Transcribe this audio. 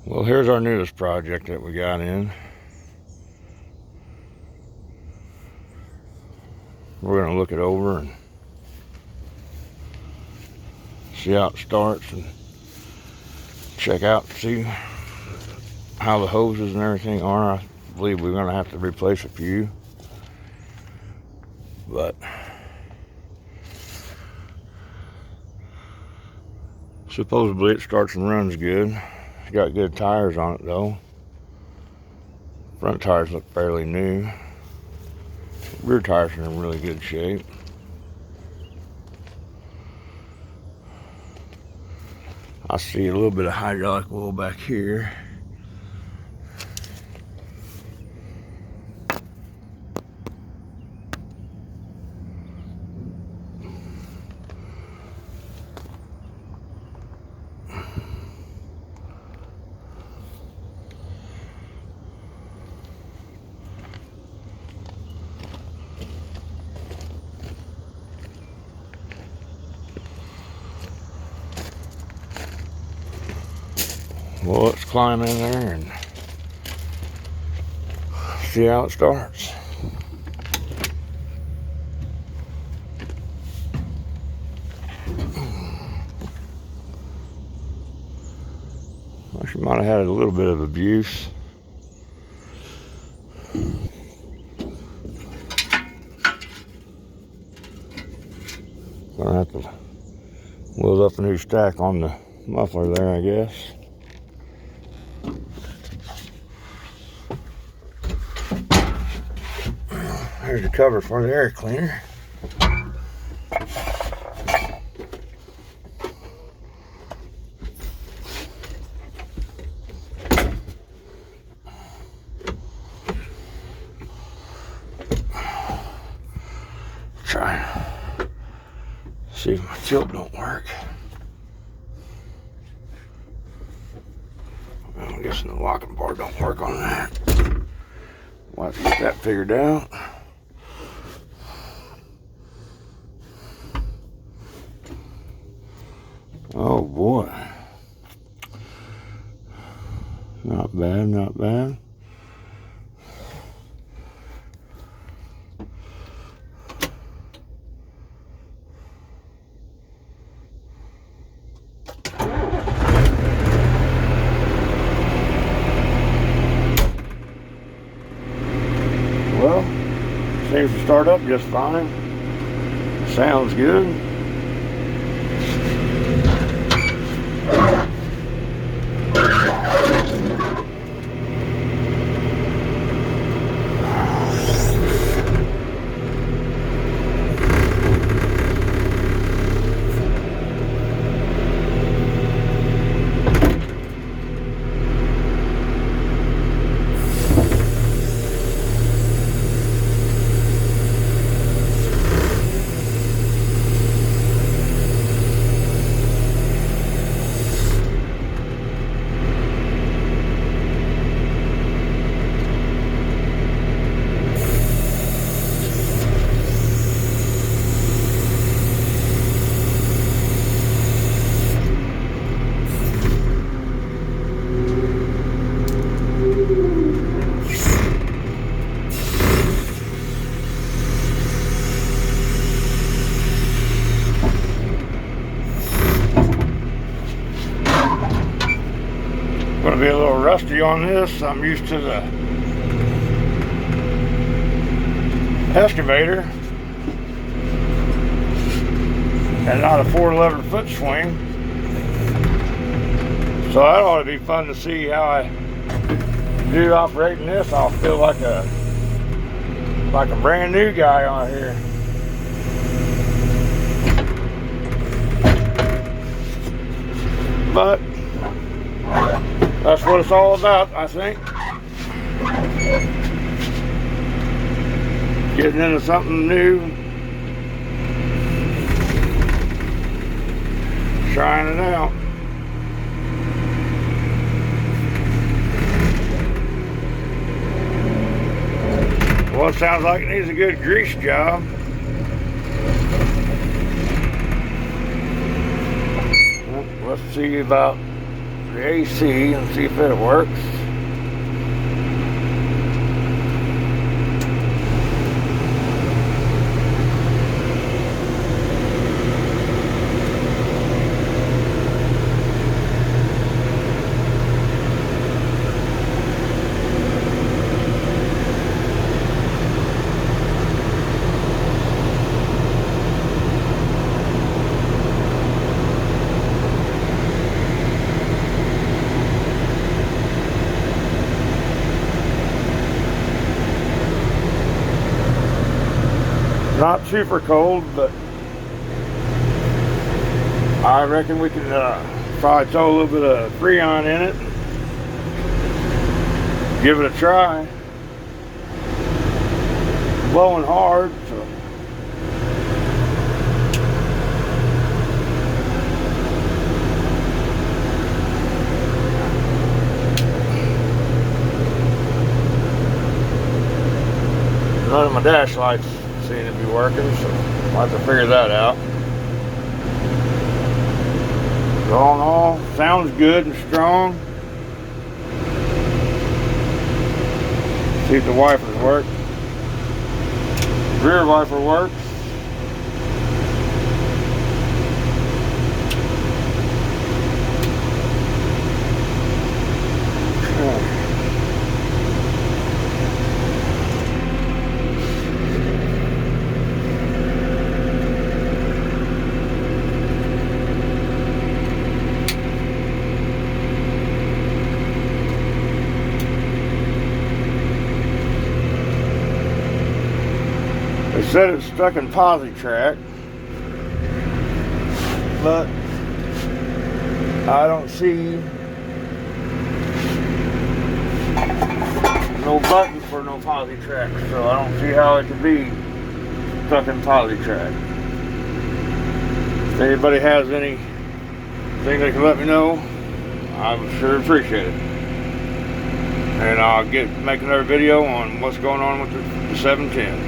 Well, here's our newest project that we got in. We're going to look it over and see how it starts and check out, see how the hoses and everything are. I believe we're going to have to replace a few, but supposedly it starts and runs good. It's got good tires on it though. Front tires look fairly new. Rear tires are in really good shape. I see a little bit of hydraulic oil back here. Well, let's climb in there and see how it starts. Well, she might have had a little bit of abuse. Gonna have to weld up a new stack on the muffler there, I guess. There's the cover for the air cleaner. Try and see if my tilt don't work. Well, I'm guessing the locking bar don't work on that. We'll have to get that figured out. Oh boy. Not bad, not bad. Well, seems to start up just fine. Sounds good. Gonna be a little rusty on this. I'm used to the excavator and not a 4-lever foot swing. So that ought to be fun to see how I do operating this. I'll feel like a brand new guy on here. But that's what it's all about, I think. Getting into something new. Trying it out. Well, it sounds like it needs a good grease job. Well, let's see about the AC and see if it works. Not super cold, but I reckon we can probably throw a little bit of Freon in it. Give it a try. Blowing hard, so. None of my dash lights seem to be working, so I'll have to figure that out. But all in all, sounds good and strong. See if the wipers work. Rear wiper works. They said it's stuck in posi track, but I don't see no button for no posi track, so I don't see how it could be stuck in posi track. If anybody has anything they can let me know, I would sure appreciate it. And I'll make another video on what's going on with the 710.